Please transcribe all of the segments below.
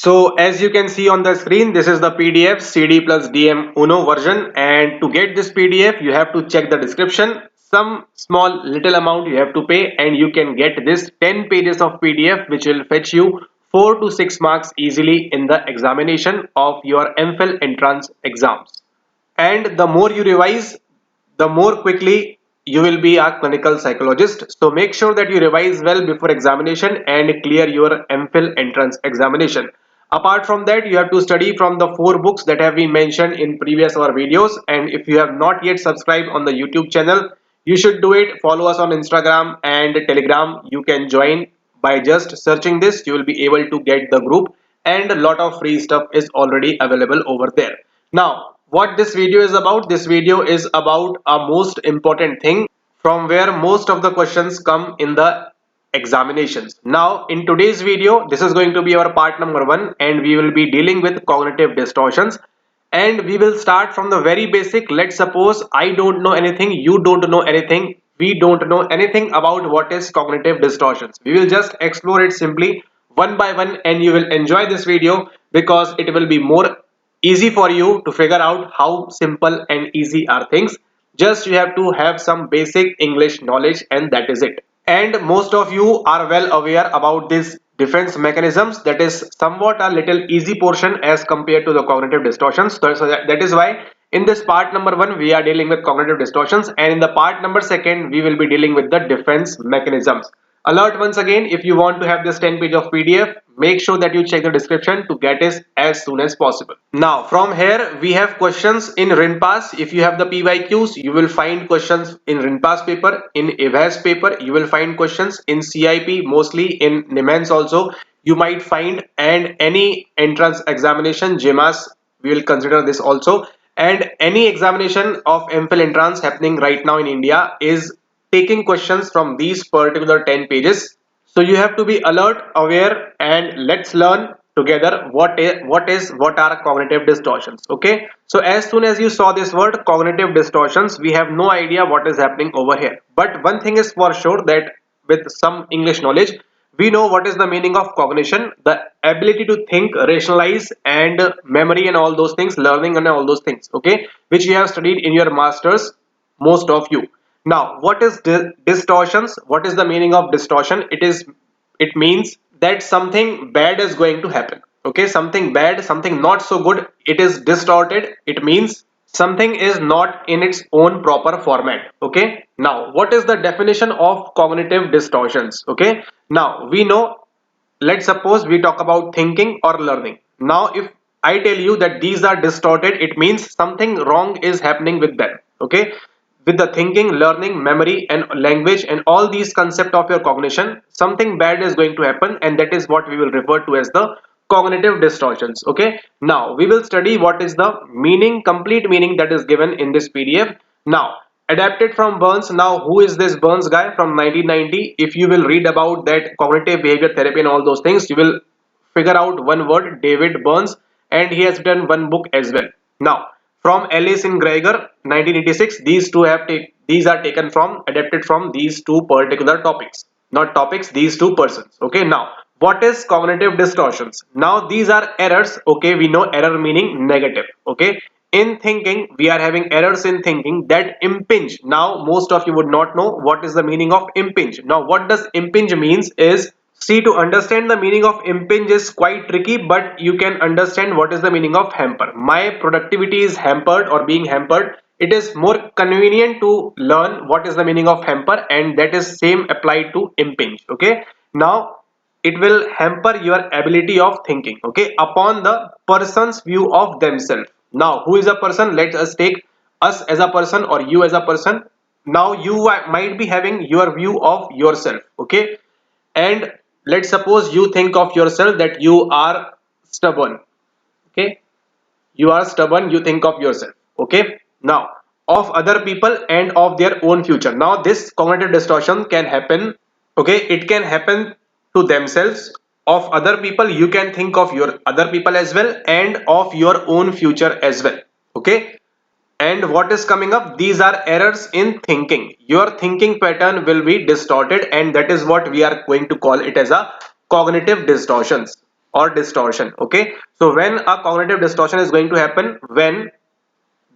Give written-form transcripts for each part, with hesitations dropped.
So as you can see on the screen, this is the PDF CD+DM Uno version, and to get this PDF you have to check the description. Some small little amount you have to pay and you can get this 10 pages of PDF which will fetch you 4 to 6 marks easily in the examination of your Mphil entrance exams. And the more you revise, the more quickly you will be a clinical psychologist. So make sure that you revise well before examination and clear your Mphil entrance examination. Apart from that, you have to study from the 4 books that have been mentioned in previous our videos. And if you have not yet subscribed on the YouTube channel, you should do it. Follow us on Instagram and Telegram. You can join by just searching this. You will be able to get the group, and a lot of free stuff is already available over there. Now, what this video is about? This video is about a most important thing from where most of the questions come in the examinations. Now, in today's video, this is going to be our part number 1, and we will be dealing with cognitive distortions. And we will start from the very basic. Let's suppose I don't know anything, you don't know anything, we don't know anything about what is cognitive distortions. We will just explore it simply one by one, and you will enjoy this video because it will be more easy for you to figure out how simple and easy are things. Just you have to have some basic English knowledge, and that is it. And most of you are well aware about this defense mechanisms. That is somewhat a little easy portion as compared to the cognitive distortions. So that is why in this part number 1 we are dealing with cognitive distortions, and in the part number 2 we will be dealing with the defense mechanisms. Alert once again, if you want to have this 10 page of PDF, make sure that you check the description to get it as soon as possible. Now from here we have questions in rinpas. If you have the PYQs, you will find questions in rinpas paper, in ibhas paper, you will find questions in CIP, mostly in nimhns also you might find, and any entrance examination jemas we will consider this also, and any examination of Mphil entrance happening right now in India is taking questions from these particular 10 pages. So you have to be alert, aware, and let's learn together what are cognitive distortions. Okay, so as soon as you saw this word cognitive distortions, we have no idea what is happening over here, but one thing is for sure, that with some English knowledge we know what is the meaning of cognition: the ability to think, rationalize, and memory and all those things, learning and all those things, okay, which you have studied in your masters, most of you. Now what is distortions? What is the meaning of distortion? It means that something bad is going to happen. Okay, something bad, something not so good, it is distorted. It means something is not in its own proper format. Okay, now what is the definition of cognitive distortions? Okay, now we know, let's suppose we talk about thinking or learning. Now if I tell you that these are distorted, it means something wrong is happening with them. Okay, with the thinking, learning, memory, and language, and all these concepts of your cognition, something bad is going to happen, and that is what we will refer to as the cognitive distortions. Okay, now we will study what is the meaning, complete meaning that is given in this PDF. Now adapted from Burns. Now who is this Burns guy from 1990? If you will read about that cognitive behavior therapy and all those things, you will figure out one word, David Burns, and he has done one book as well. Now from Ellis and Greiger 1986, these are taken from, adapted from these two particular topics, not topics, these two persons. Okay, now what is cognitive distortions? Now these are errors. Okay, we know error meaning negative. Okay, in thinking we are having errors in thinking that impinge. Now most of you would not know what is the meaning of impinge. Now what does impinge means is, see, to understand the meaning of impinge is quite tricky, but you can understand what is the meaning of hamper. My productivity is hampered or being hampered. It is more convenient to learn what is the meaning of hamper, and that is same applied to impinge. Okay, now it will hamper your ability of thinking, okay, upon the person's view of themselves. Now who is a person? Let us take us as a person or you as a person. Now you might be having your view of yourself, okay, and let's suppose you think of yourself that you are stubborn. Okay, you are stubborn, you think of yourself. Okay, now of other people and of their own future. Now this cognitive distortion can happen. Okay, it can happen to themselves. Of other people, you can think of your other people as well, and of your own future as well. Okay, and what is coming up? These are errors in thinking. Your thinking pattern will be distorted, and that is what we are going to call it as a cognitive distortions. or distortion. Okay, so when a cognitive distortion is going to happen, when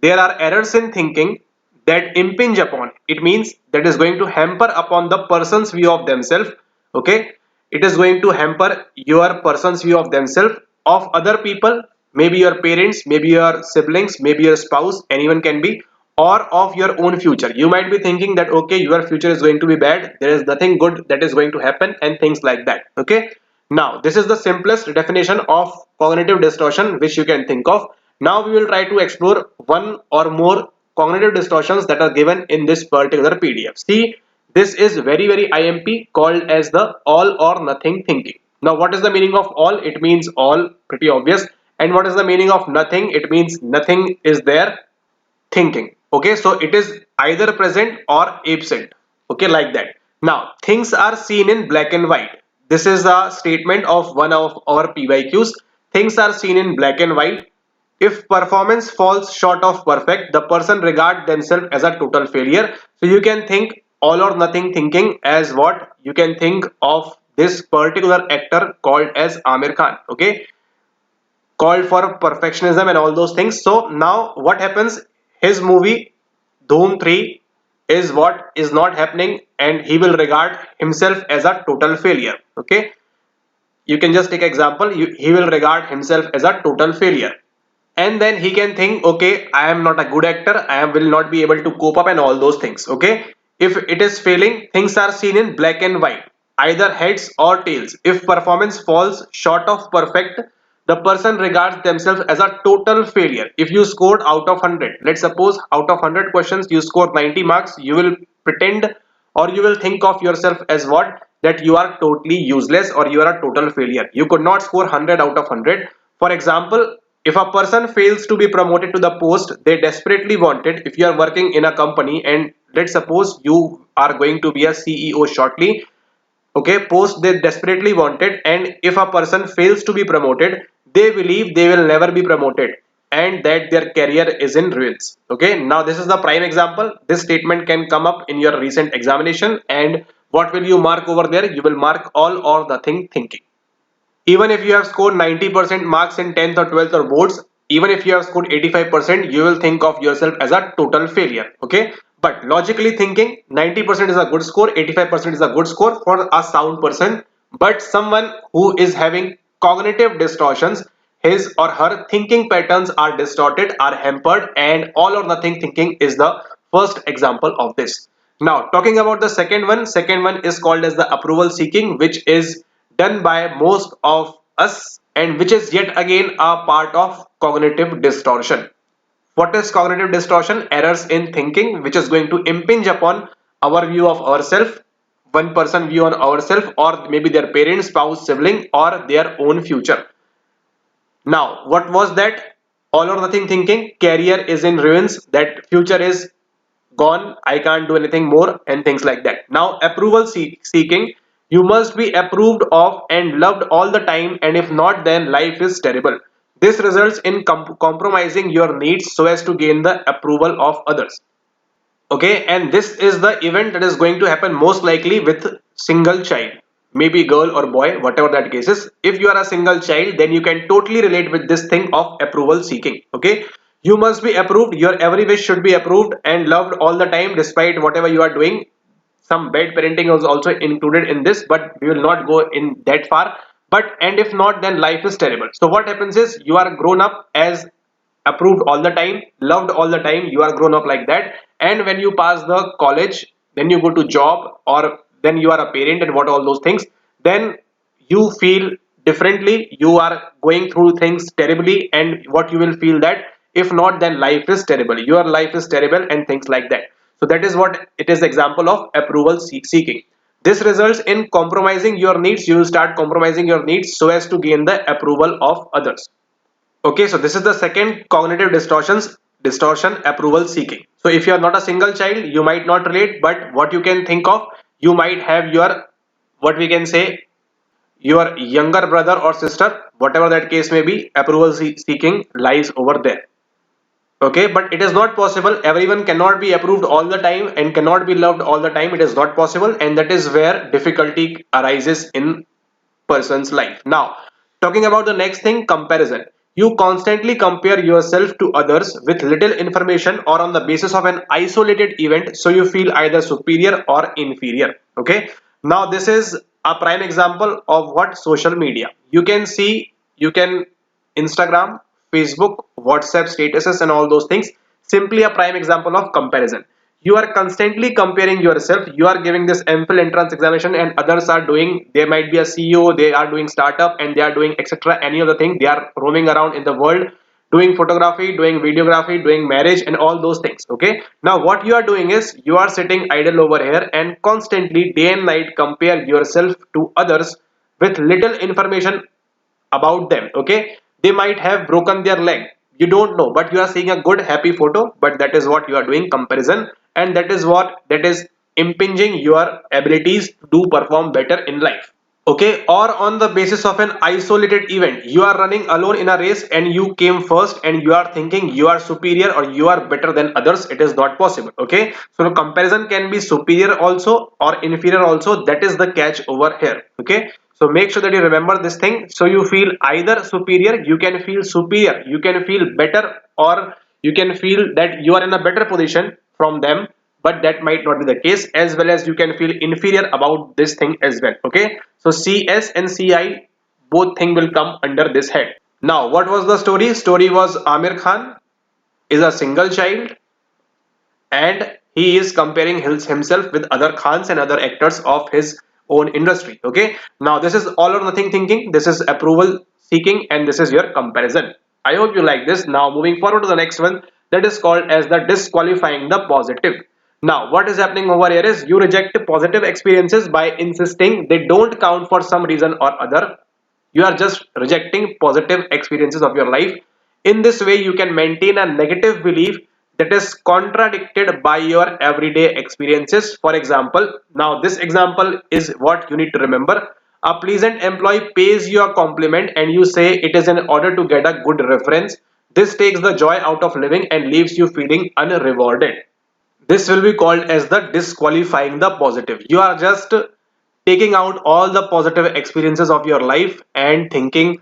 there are errors in thinking that impinge upon, it means that is going to hamper upon the person's view of themselves. Okay, it is going to hamper your person's view of themselves, of other people, maybe your parents, maybe your siblings, maybe your spouse, anyone can be, or of your own future. You might be thinking that okay, your future is going to be bad, there is nothing good that is going to happen, and things like that. Okay, now this is the simplest definition of cognitive distortion which you can think of. Now we will try to explore one or more cognitive distortions that are given in this particular PDF. See, this is very IMP, called as the all or nothing thinking. Now what is the meaning of all? It means all, pretty obvious. And what is the meaning of nothing? It means nothing is there thinking. Okay, so it is either present or absent. Okay, like that. Now things are seen in black and white. This is a statement of one of our PYQs. Things are seen in black and white. If performance falls short of perfect, the person regard themselves as a total failure. So you can think all or nothing thinking as what? You can think of this particular actor called as Amir Khan. Okay, called for perfectionism and all those things. So now what happens? His movie Dhoom 3 is what is not happening, and he will regard himself as a total failure. Okay, you can just take example. He will regard himself as a total failure, and then he can think, okay, I am not a good actor, will not be able to cope up and all those things. Okay, if it is failing, things are seen in black and white, either heads or tails. If performance falls short of perfect, the person regards themselves as a total failure. If you scored out of 100, let's suppose out of 100 questions you scored 90 marks, you will pretend, or you will think of yourself as what? That you are totally useless, or you are a total failure. You could not score 100 out of 100. For example, if a person fails to be promoted to the post they desperately wanted, if you are working in a company and let's suppose you are going to be a CEO shortly, okay, post they desperately wanted, and if a person fails to be promoted, they believe they will never be promoted and that their career is in ruins. Okay, now this is the prime example. This statement can come up in your recent examination, and what will you mark over there? You will mark all or nothing thinking. Even if you have scored 90% marks in 10th or 12th or boards, even if you have scored 85%, you will think of yourself as a total failure. Okay, but logically thinking, 90% is a good score, 85% is a good score for a sound person. But someone who is having cognitive distortions, his or her thinking patterns are distorted, are hampered, and all or nothing thinking is the first example of this. Now talking about the second one is called as the approval seeking, which is done by most of us, and which is yet again a part of cognitive distortion. What is cognitive distortion? Errors in thinking which is going to impinge upon our view of ourselves, one person view on ourselves, or maybe their parents, spouse, sibling, or their own future. Now what was that? All or nothing thinking, career is in ruins, that future is gone, I can't do anything more, and things like that. Now approval seeking, you must be approved of and loved all the time, and if not, then life is terrible. This results in compromising your needs so as to gain the approval of others. Okay, and this is the event that is going to happen most likely with single child, maybe girl or boy, whatever that case is. If you are a single child, then you can totally relate with this thing of approval seeking. Okay, you must be approved, your every wish should be approved and loved all the time despite whatever you are doing. Some bad parenting is also included in this, but we will not go in that far. But and if not, then life is terrible. So what happens is, you are grown up as approved all the time, loved all the time, you are grown up like that, and when you pass the college, then you go to job, or then you are a parent and what all those things, then you feel differently, you are going through things terribly, and what you will feel that if not, then life is terrible, your life is terrible, and things like that. So that is what it is, example of approval seeking. This results in compromising your needs. You will start compromising your needs so as to gain the approval of others. Okay, so this is the second cognitive distortion, approval seeking. So if you are not a single child, you might not relate, but what you can think of, you might have your, what we can say, your younger brother or sister, whatever that case may be, approval seeking lies over there. Okay, but it is not possible. Everyone cannot be approved all the time and cannot be loved all the time. It is not possible, and that is where difficulty arises in person's life. Now, Talking about the next thing, comparison. You constantly compare yourself to others with little information or on the basis of an isolated event, so you feel either superior or inferior. Okay. Now this is a prime example of what social media. You can see, you can Instagram, Facebook, WhatsApp statuses and all those things. Simply a prime example of comparison. You are constantly comparing yourself. You are giving this Mphil entrance examination and others are doing, there might be a CEO, they are doing startup and they are doing etc. Any other thing. They are roaming around in the world doing photography, doing videography, doing marriage and all those things. Okay. Now what you are doing is you are sitting idle over here and constantly day and night compare yourself to others with little information about them. Okay, they might have broken their leg, you don't know, but you are seeing a good happy photo, but that is what you are doing, comparison, and that is impinging your abilities to perform better in life. Okay, or on the basis of an isolated event, you are running alone in a race and you came first and you are thinking you are superior or you are better than others. It is not possible. Okay, so the comparison can be superior also or inferior also. That is the catch over here. Okay, so make sure that you remember this thing, so you feel either superior, you can feel superior, you can feel better, or you can feel that you are in a better position from them, but that might not be the case, as well as you can feel inferior about this thing as well. Okay, so CS and CI, both thing will come under this head. Now what was the story was Amir Khan is a single child and he is comparing himself with other Khans and other actors of his own industry. Okay, now this is all or nothing thinking, this is approval seeking, and this is your comparison. I hope you like this. Now moving forward to the next one, that is called as the disqualifying the positive. Now what is happening over here is you reject positive experiences by insisting they don't count for some reason or other. You are just rejecting positive experiences of your life. In this way you can maintain a negative belief that is contradicted by your everyday experiences. For example, now this example is what you need to remember. A pleasant employee pays you a compliment and you say it is in order to get a good reference. This takes the joy out of living and leaves you feeling unrewarded. This will be called as the disqualifying the positive. You are just taking out all the positive experiences of your life and thinking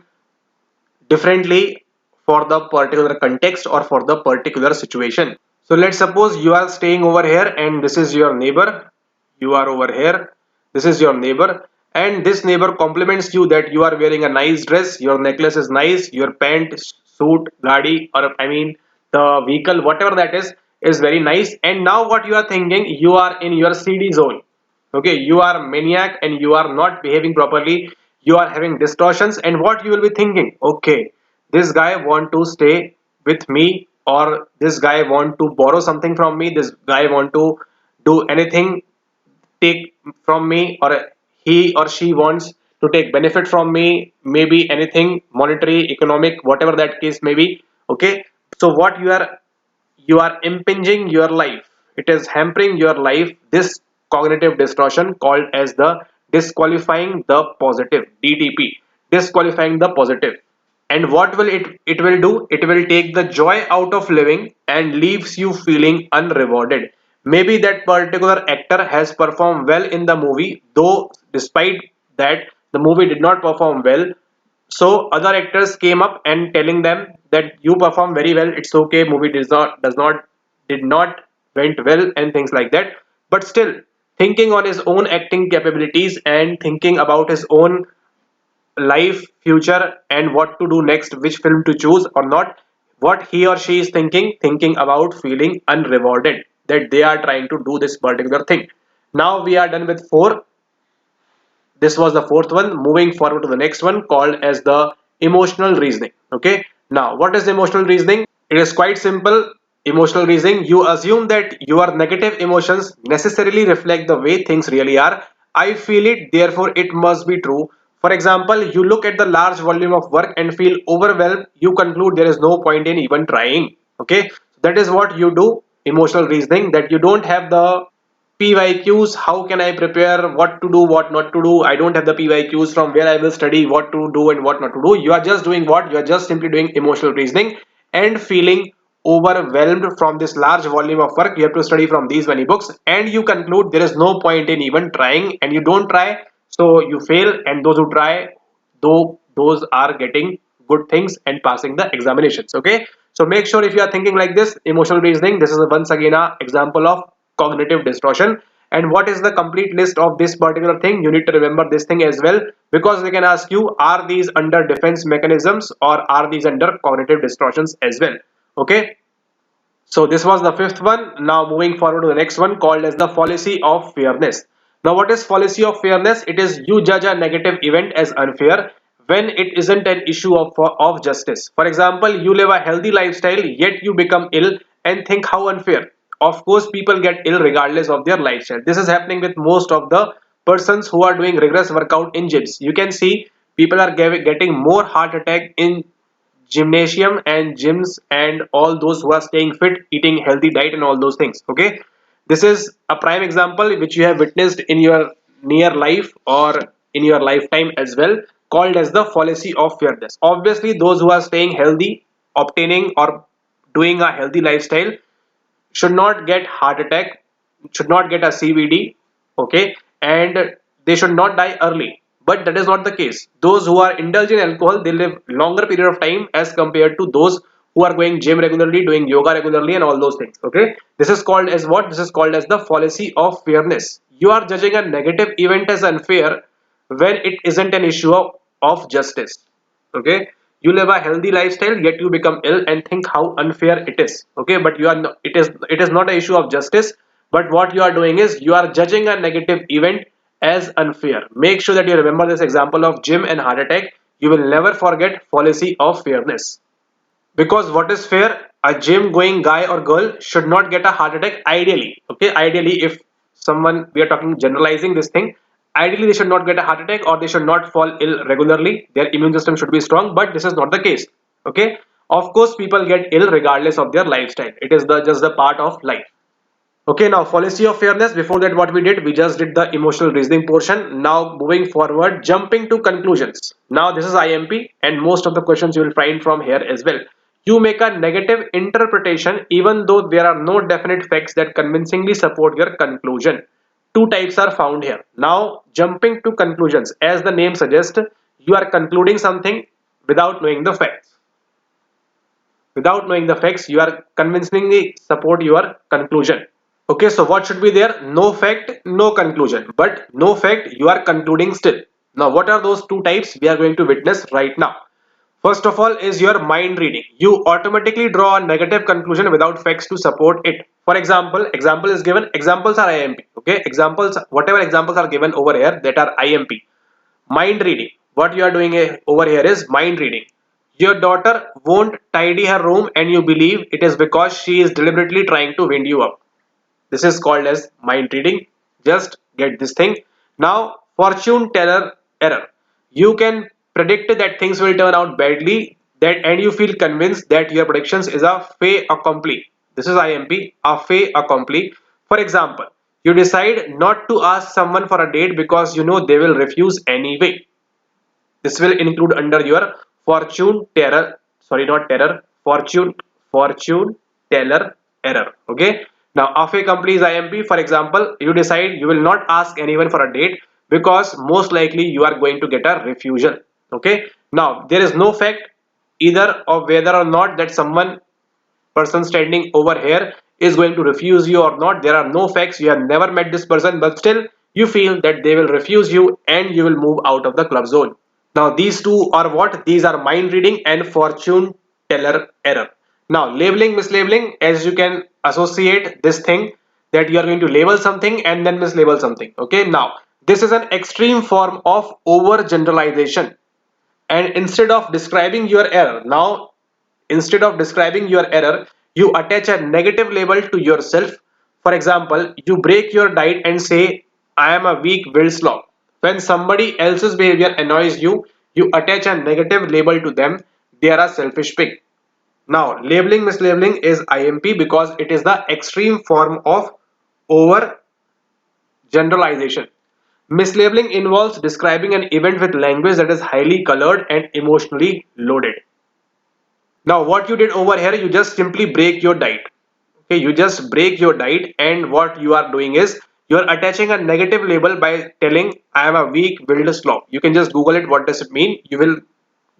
differently for the particular context or for the particular situation. So let's suppose you are staying over here and this is your neighbor. You are over here. This is your neighbor and this neighbor compliments you that you are wearing a nice dress, your necklace is nice, your pant, suit, gadi, or I mean the vehicle, whatever that is very nice. And now what you are thinking, you are in your CD zone. Okay, you are maniac and you are not behaving properly, you are having distortions, and what you will be thinking, okay, this guy want to stay with me, or this guy want to borrow something from me, this guy want to do anything, take from me, or he or she wants to take benefit from me, maybe anything monetary, economic, whatever that case may be. Okay, so what you are impinging your life, it is hampering your life, this cognitive distortion called as the disqualifying the positive, DTP, disqualifying the positive. And what will it will do, it will take the joy out of living and leaves you feeling unrewarded. Maybe that particular actor has performed well in the movie, though despite that the movie did not perform well, so other actors came up and telling them that you perform very well, it's okay, movie does not did not went well and things like that. But still thinking on his own acting capabilities and thinking about his own life, future, and what to do next, which film to choose or not, what he or she is thinking about feeling unrewarded, that they are trying to do this particular thing. Now we are done with four. This was the fourth one. Moving forward to the next one called as the emotional reasoning. Okay, now what is emotional reasoning? It is quite simple. Emotional reasoning, you assume that your negative emotions necessarily reflect the way things really are. I feel it, therefore it must be true. For example, you look at the large volume of work and feel overwhelmed, you conclude there is no point in even trying. Okay, that is what you do, emotional reasoning, that you don't have the PYQs, how can I prepare, what to do, what not to do. I don't have the PYQs from where I will study, what to do and what not to do. You are just doing what? You are just simply doing emotional reasoning and feeling overwhelmed from this large volume of work. You have to study from these many books and you conclude there is no point in even trying, and you don't try. So you fail, and those who try, those are getting good things and passing the examinations. Okay, so make sure if you are thinking like this, emotional reasoning, this is once again a example of cognitive distortion. And what is the complete list of this particular thing? You need to remember this thing as well, because they can ask you, are these under defense mechanisms or are these under cognitive distortions as well? Okay, so this was the fifth one. Now moving forward to the next one, called as the fallacy of fairness. Now what is fallacy of fairness? It is you judge a negative event as unfair when it isn't an issue of justice. For example, you live a healthy lifestyle yet you become ill and think how unfair. Of course, people get ill regardless of their lifestyle. This is happening with most of the persons who are doing rigorous workout in gyms. You can see people are getting more heart attack in gymnasium and gyms, and all those who are staying fit, eating healthy diet and all those things. Okay, this is a prime example which you have witnessed in your near life or in your lifetime as well, called as the fallacy of fairness. Obviously those who are staying healthy, obtaining or doing a healthy lifestyle should not get heart attack, should not get a CVD, okay, and they should not die early. But that is not the case. Those who are indulging in alcohol, they live longer period of time as compared to those who are going gym regularly, doing yoga regularly, and all those things. Okay, this is called as what? This is called as the fallacy of fairness. You are judging a negative event as unfair when it isn't an issue of justice. Okay, you live a healthy lifestyle yet you become ill and think how unfair it is. Okay, but you are no, it is not an issue of justice, but what you are doing is you are judging a negative event as unfair. Make sure that you remember this example of gym and heart attack. You will never forget fallacy of fairness. Because what is fair? A gym going guy or girl should not get a heart attack ideally. Okay, ideally, if someone, we are talking generalizing this thing, ideally they should not get a heart attack or they should not fall ill regularly. Their immune system should be strong, but this is not the case. Okay, of course people get ill regardless of their lifestyle. It is the just the part of life. Okay, now fallacy of fairness. Before that, what we did, we just did the emotional reasoning portion. Now moving forward, jumping to conclusions. Now this is IMP and most of the questions you will find from here as well. You make a negative interpretation even though there are no definite facts that convincingly support your conclusion. Two types are found here. Now jumping to conclusions. As the name suggests, you are concluding something without knowing the facts. Without knowing the facts, you are convincingly support your conclusion. Okay, so what should be there? No fact, no conclusion. But no fact, you are concluding still. Now, what are those two types we are going to witness right now? First of all is your mind reading. You automatically draw a negative conclusion without facts to support it. For example, example is given. Examples are IMP. Okay, examples, whatever examples are given over here that are IMP. Mind reading. What you are doing over here is mind reading. Your daughter won't tidy her room and you believe it is because she is deliberately trying to wind you up. This is called as mind reading. Just get this thing. Now, fortune teller error. You can predict that things will turn out badly, that and you feel convinced that your predictions is a fait accompli. This is IMP, a fait accompli. For example, you decide not to ask someone for a date because you know they will refuse anyway. This will include under your fortune terror, sorry, not terror, fortune teller error. Okay, now after completes IMP, for example, you decide you will not ask anyone for a date because most likely you are going to get a refusal. Okay, now there is no fact either of whether or not that someone person standing over here is going to refuse you or not. There are no facts, you have never met this person, but still you feel that they will refuse you and you will move out of the club zone. Now these two are what? These are mind reading and fortune teller error. Now labeling, mislabeling, as you can associate this thing that you are going to label something and then mislabel something. Okay, now this is an extreme form of overgeneralization. And instead of describing your error, now instead of describing your error, you attach a negative label to yourself. For example, you break your diet and say, I am a weak-willed slob. When somebody else's behavior annoys you, you attach a negative label to them. They are a selfish pig. Now, labeling, mislabeling is IMP because it is the extreme form of over generalization. Mislabeling involves describing an event with language that is highly colored and emotionally loaded. Now what you did over here, you just simply break your diet. Okay, you just break your diet and what you are doing is you are attaching a negative label by telling I am a weak willed slob. You can just Google it. What does it mean? You will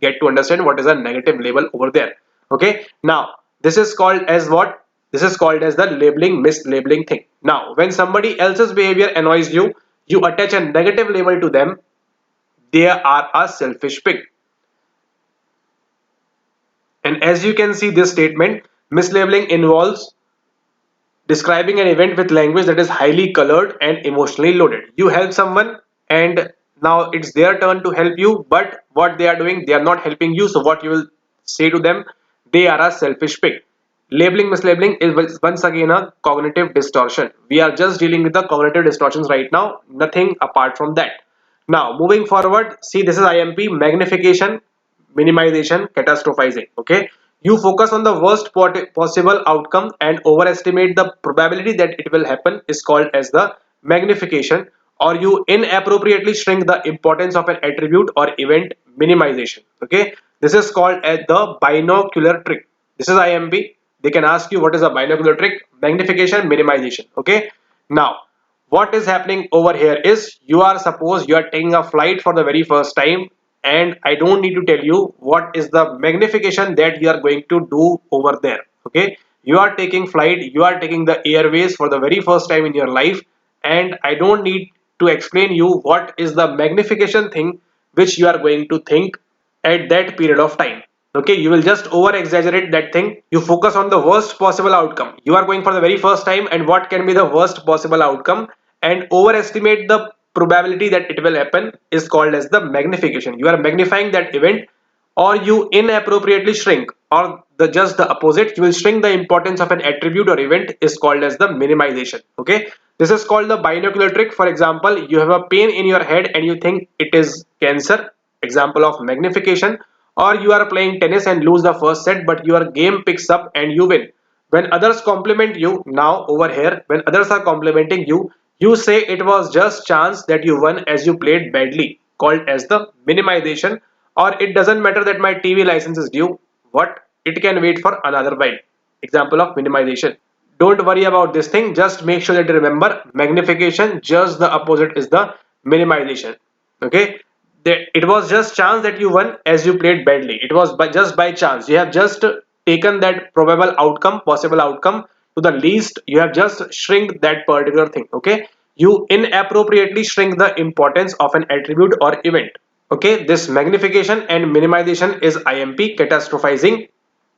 get to understand what is a negative label over there. Okay, now this is called as what? This is called as the labeling, mislabeling thing. Now when somebody else's behavior annoys you, you attach a negative label to them. They are a selfish pig. And as you can see, this statement, mislabeling involves describing an event with language that is highly colored and emotionally loaded. You help someone and now it's their turn to help you, but what they are doing, they are not helping you. So what you will say to them, they are a selfish pig. Labeling, mislabeling is once again a cognitive distortion. We are just dealing with the cognitive distortions right now, nothing apart from that. Now moving forward, see, this is IMP: magnification, minimization, catastrophizing. Okay, you focus on the worst possible outcome and overestimate the probability that it will happen is called as the magnification, or you inappropriately shrink the importance of an attribute or event, minimization. Okay, this is called as the binocular trick. This is IMP. They can ask you what is a binocular trick: magnification, minimization. Okay, now what is happening over here is, you are, suppose you are taking a flight for the very first time, and I don't need to tell you what is the magnification that you are going to do over there. Okay, you are taking flight, you are taking the airways for the very first time in your life, and I don't need to explain you what is the magnification thing which you are going to think at that period of time. Okay, you will just over exaggerate that thing. You focus on the worst possible outcome. You are going for the very first time, and what can be the worst possible outcome, and overestimate the probability that it will happen is called as the magnification. You are magnifying that event, or you inappropriately shrink, or the just the opposite, you will shrink the importance of an attribute or event is called as the minimization. Okay, this is called the binocular trick. For example, you have a pain in your head and you think it is cancer, example of magnification. Or you are playing tennis and lose the first set, but your game picks up and you win. When others compliment you, now over here, when others are complimenting you, you say it was just chance that you won as you played badly, called as the minimization. Or it doesn't matter that my TV license is due, what, it can wait for another while, example of minimization. Don't worry about this thing, just make sure that you remember magnification, just the opposite is the minimization. Okay, it was just chance that you won as you played badly. It was just by chance. You have just taken that probable outcome, possible outcome to the least. You have just shrink that particular thing. Okay, you inappropriately shrink the importance of an attribute or event. Okay, this magnification and minimization is IMP, catastrophizing,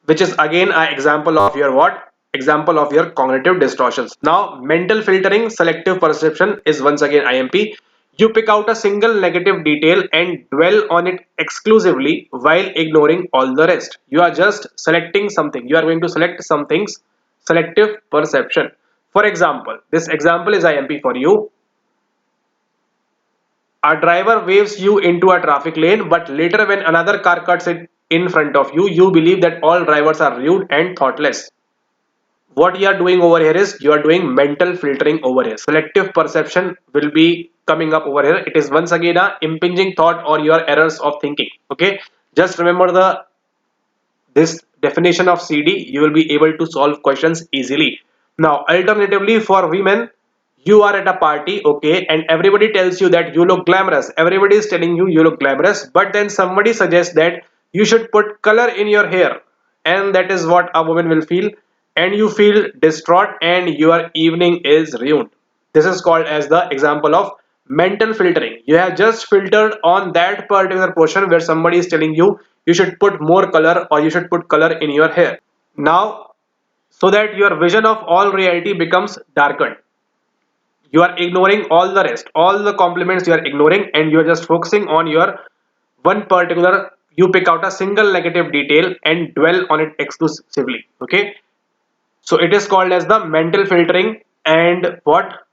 which is again an example of your what? Example of your cognitive distortions. Now, mental filtering, selective perception is once again IMP. You pick out a single negative detail and dwell on it exclusively while ignoring all the rest. You are just selecting something. You are going to select some things. Selective perception. For example, this example is IMP for you. A driver waves you into a traffic lane, but later when another car cuts it in front of you, you believe that all drivers are rude and thoughtless. What you are doing over here is, you are doing mental filtering over here. Selective perception will be coming up over here. It is once again a impinging thought or your errors of thinking. Okay, just remember the this definition of CD, you will be able to solve questions easily. Now alternatively, for women, you are at a party, okay, and everybody tells you that you look glamorous. Everybody is telling you you look glamorous, but then somebody suggests that you should put color in your hair, and that is what a woman will feel, and you feel distraught and your evening is ruined. This is called as the example of mental filtering. You have just filtered on that particular portion where somebody is telling you you should put more color or you should put color in your hair. Now, so that your vision of all reality becomes darkened, you are ignoring all the rest, all the compliments you are ignoring, and you are just focusing on your one particular, you pick out a single negative detail and dwell on it exclusively. Okay, so it is called as the mental filtering, and what,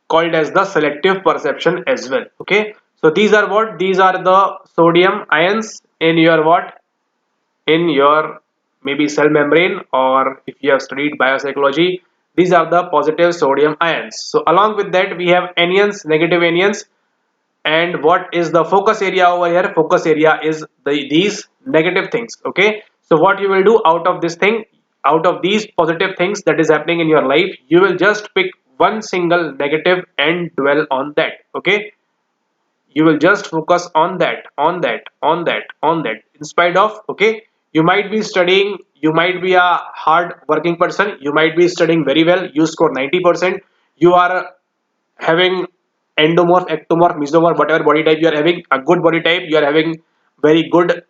called as the selective perception as well. Okay, so these are what, these are the sodium ions in your what, in your maybe cell membrane, or if you have studied biopsychology, these are the positive sodium ions. So along with that we have anions, negative anions. And what is the focus area over here? Focus area is these negative things. Okay, so what you will do out of this thing, out of these positive things that is happening in your life, you will just pick one single negative and dwell on that. Okay, you will just focus on that, on that, on that, on that. in spite of, okay, you might be studying, you might be a hard working person, you might be studying very well, you score 90%, you are having endomorph, ectomorph, mesomorph, whatever body type you are having, a good body type, you are having very good,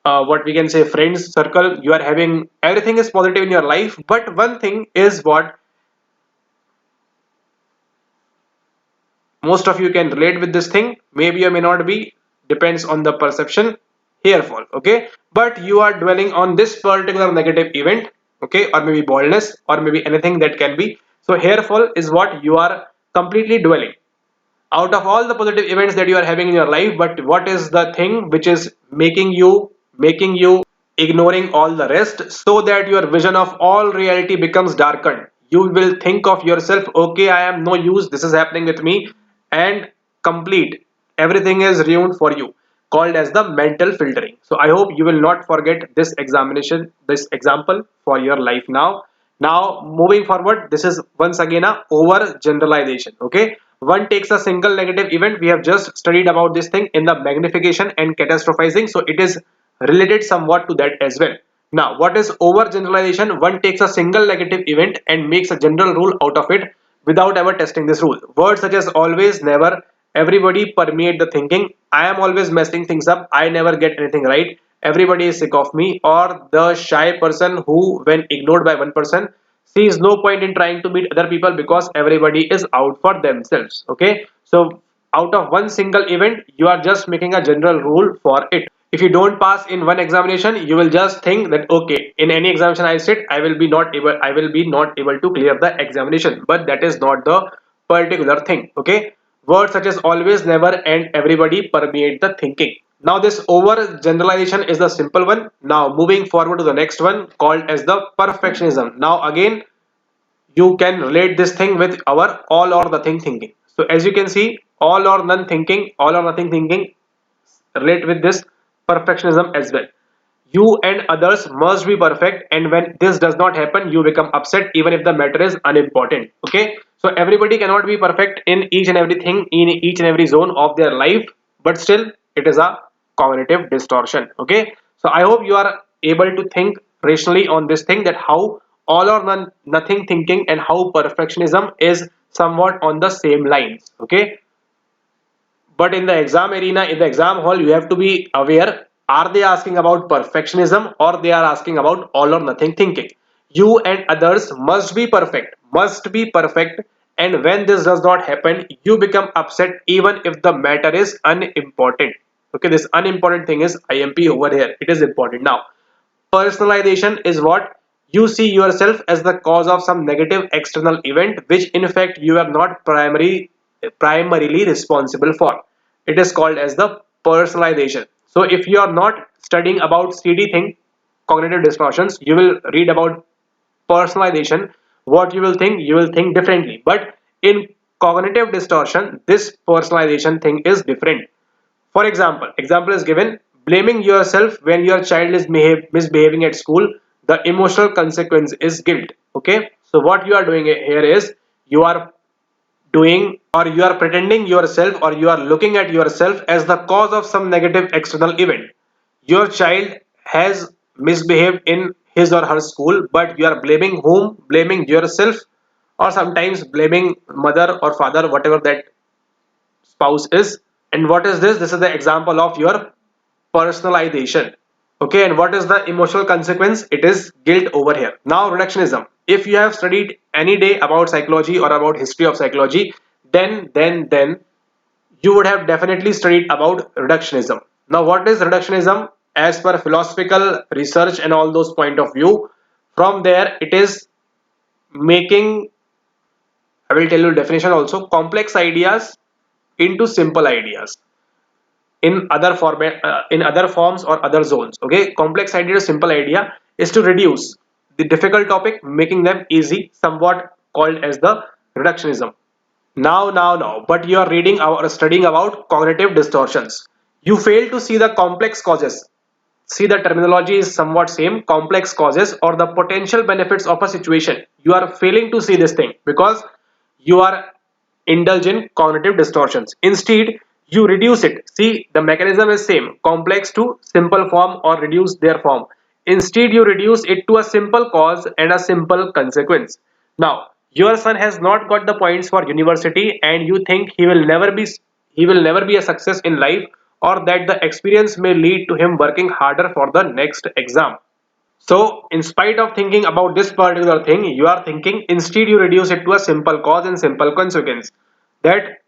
what we can say, friends circle, you are having everything is positive in your life, but one thing is what most of you can relate with this thing, maybe or may not be, depends on the perception, hair fall, okay, but you are dwelling on this particular negative event, okay, or maybe baldness, or maybe anything that can be. So hair fall is what you are completely dwelling out of all the positive events that you are having in your life, but what is the thing which is making you ignoring all the rest, so that your vision of all reality becomes darkened. You will think of yourself, okay, I am no use, this is happening with me, and complete everything is ruined for you, called as the mental filtering. So I hope you will not forget this examination, this example for your life now. Now moving forward, this is once again a overgeneralization, okay. One takes a single negative event, we have just studied about this thing in the magnification and catastrophizing, so it is related somewhat to that as well. Now, what is overgeneralization? One takes a single negative event and makes a general rule out of it without ever testing this rule. Words such as always, never, everybody permeate the thinking. I am always messing things up. I never get anything right. Everybody is sick of me. Or the shy person who, when ignored by one person, sees no point in trying to meet other people because everybody is out for themselves. Okay. So out of one single event, you are just making a general rule for it. If you don't pass in one examination, you will just think that okay, in any examination I sit, I will be not able to clear the examination, but that is not the particular thing, okay. Words such as always, never, and everybody permeate the thinking. Now this over generalization is the simple one. Now moving forward to the next one, called as the perfectionism. Now again, you can relate this thing with our all or nothing thinking. So as you can see, all or none thinking, all or nothing thinking relate with this perfectionism as well. You and others must be perfect, and when this does not happen, you become upset even if the matter is unimportant. Okay, so everybody cannot be perfect in each and everything in each and every zone of their life, but still it is a cognitive distortion. Okay, so I hope you are able to think rationally on this thing, that how all or none nothing thinking and how perfectionism is somewhat on the same lines. Okay, but in the exam arena, in the exam hall, you have to be aware, are they asking about perfectionism or they are asking about all or nothing thinking? You and others must be perfect, and when this does not happen, you become upset even if the matter is unimportant. Okay, this unimportant thing is IMP over here. It is important. Now, personalization is what you see yourself as the cause of some negative external event which in fact you are not primarily responsible for. It is called as the personalization. So if you are not studying about CD thing, cognitive distortions, you will read about personalization. What you will think differently, but in cognitive distortion, this personalization thing is different. For example is given, blaming yourself when your child is misbehaving at school. The emotional consequence is guilt. Okay, so what you are doing here is you are doing, or you are pretending yourself, or you are looking at yourself as the cause of some negative external event. Your child has misbehaved in his or her school, but you are blaming whom? Blaming yourself, or sometimes blaming mother or father, whatever that spouse is. And what is this? This is the example of your personalization. Okay, and what is the emotional consequence? It is guilt over here. Now, reductionism. If you have studied any day about psychology or about history of psychology, then you would have definitely studied about reductionism. Now, what is reductionism? As per philosophical research and all those point of view, from there it is making, I will tell you definition also, complex ideas into simple ideas in other format, in other forms or other zones. Okay, complex idea to simple idea is to reduce the difficult topic, making them easy, somewhat called as the reductionism. Now, but you are reading or studying about cognitive distortions. You fail to see the complex causes. See, the terminology is somewhat same, complex causes or the potential benefits of a situation. You are failing to see this thing because you are indulge in cognitive distortions. Instead, You reduce it. See, the mechanism is same, complex to simple form or reduce their form. Instead, you reduce it to a simple cause and a simple consequence. Now, your son has not got the points for university and you think he will never be a success in life, or that the experience may lead to him working harder for the next exam. So, in spite of thinking about this particular thing, you are thinking, instead you reduce it to a simple cause and simple consequence. That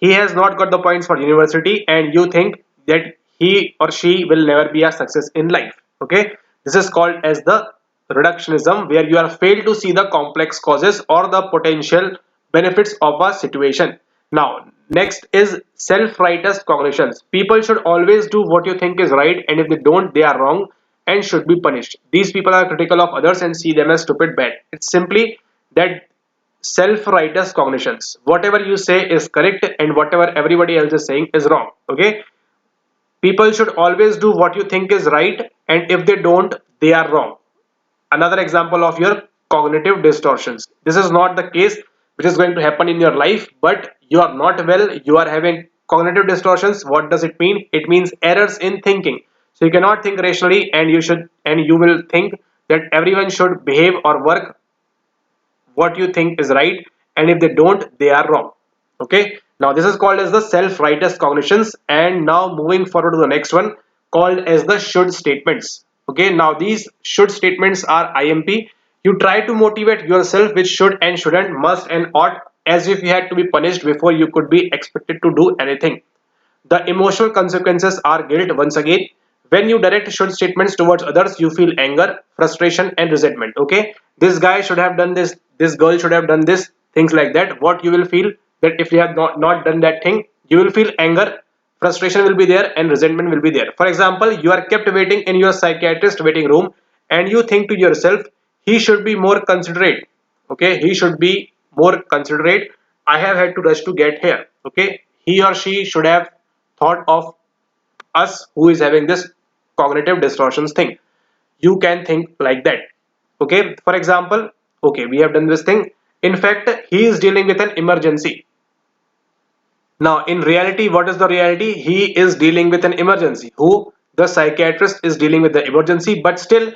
he has not got the points for university and you think that he or she will never be a success in life. Okay, this is called as the reductionism, where you are failed to see the complex causes or the potential benefits of a situation. Now, next is self-rightest cognitions. People should always do what you think is right, and if they don't, they are wrong and should be punished. These people are critical of others and see them as stupid bad. It's simply that self-rightest cognitions. Whatever you say is correct and whatever everybody else is saying is wrong. Okay, people should always do what you think is right, and if they don't, they are wrong. Another example of your cognitive distortions. This is not the case which is going to happen in your life, but you are not well, you are having cognitive distortions. What does it mean? It means errors in thinking. So you cannot think rationally, and you will think that everyone should behave or work what you think is right, and if they don't, they are wrong. Okay, now this is called as the self-rightest cognitions. And now moving forward to the next one, called as the should statements. Okay, now these should statements are imp. You try to motivate yourself with should and shouldn't, must and ought, as if you had to be punished before you could be expected to do anything. The emotional consequences are guilt once again. When you direct should statements towards others, you feel anger, frustration, and resentment. Okay, this guy should have done this girl should have done this, things like that. What you will feel, that if you have not done that thing, you will feel anger, frustration will be there, and resentment will be there. For example, you are kept waiting in your psychiatrist waiting room, and you think to yourself, he should be more considerate. Okay, he should be more considerate. I have had to rush to get here. Okay, he or she should have thought of us who is having this cognitive distortions thing. You can think like that. Okay, for example, okay, we have done this thing. In fact, he is dealing with an emergency. Now, in reality, what is the reality? He is dealing with an emergency. Who? The psychiatrist is dealing with the emergency, but still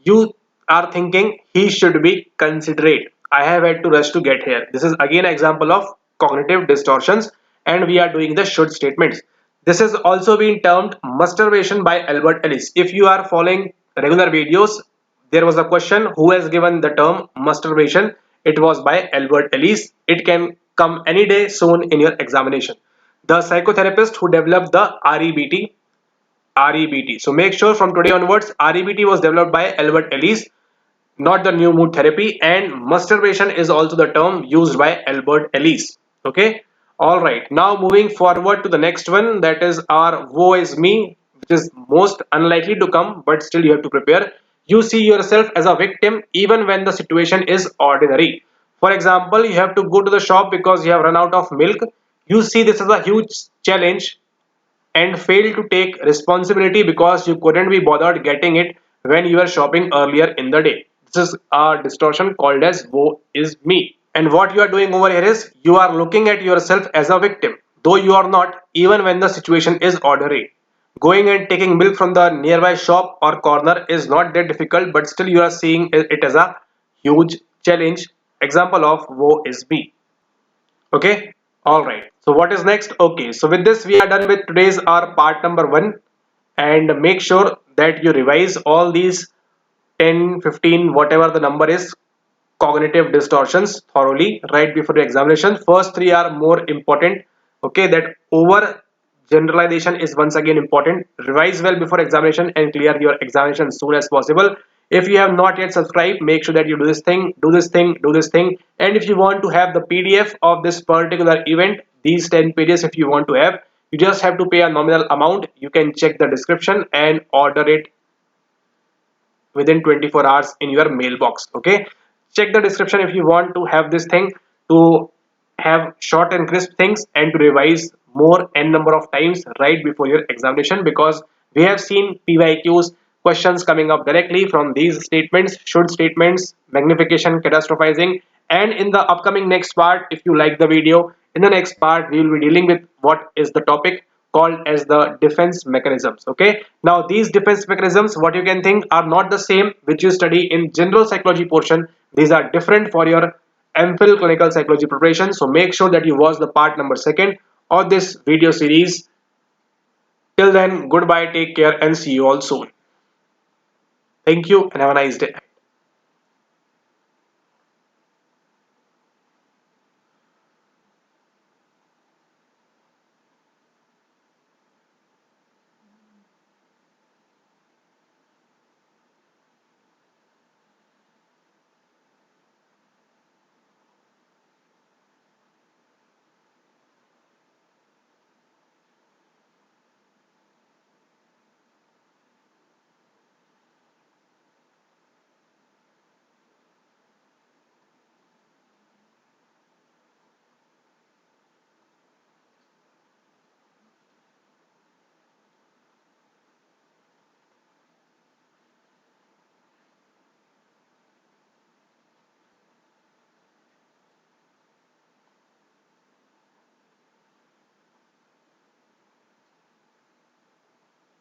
you are thinking he should be considerate. I have had to rush to get here. This is again an example of cognitive distortions, and we are doing the should statements. This has also been termed masturbation by Albert Ellis. If you are following regular videos, there was a question who has given the term masturbation. It was by Albert Ellis. It can come any day soon in your examination. The psychotherapist who developed the REBT. So make sure from today onwards, REBT was developed by Albert Ellis, not the new mood therapy, and masturbation is also the term used by Albert Ellis. Okay. All right. Now moving forward to the next one, that is our woe is me, which is most unlikely to come, but still you have to prepare. You see yourself as a victim even when the situation is ordinary. For example, you have to go to the shop because you have run out of milk. You see this as a huge challenge and fail to take responsibility because you couldn't be bothered getting it when you were shopping earlier in the day. This is a distortion called as woe is me. And what you are doing over here is you are looking at yourself as a victim, though you are not, even when the situation is ordinary. Going and taking milk from the nearby shop or corner is not that difficult, but still you are seeing it as a huge challenge. Example of woe is me. Okay, all right. So what is next? Okay, so with this we are done with today's our part number 1, and make sure that you revise all these 10, 15, whatever the number is, cognitive distortions thoroughly right before the examination. First three are more important. Okay, that over generalization is once again important. Revise well before examination and clear your examination as soon as possible. If you have not yet subscribed, make sure that you do this thing, do this thing, do this thing. And if you want to have the PDF of this particular event, these 10 pages, if you want to have, you just have to pay a nominal amount. You can check the description and order it within 24 hours in your mailbox. Okay, check the description if you want to have this thing, to have short and crisp things and to revise more n number of times right before your examination, because we have seen PYQs questions coming up directly from these statements, should statements, magnification, catastrophizing. And in the upcoming next part, if you like the video, In the next part, we will be dealing with what is the topic called as the defense mechanisms. Okay, now these defense mechanisms, what you can think, are not the same which you study in general psychology portion. These are different for your Mphil clinical psychology preparation. So make sure that you watch the part number 2 of this video series. Till then, goodbye, take care, and see you all soon. Thank you and have a nice day.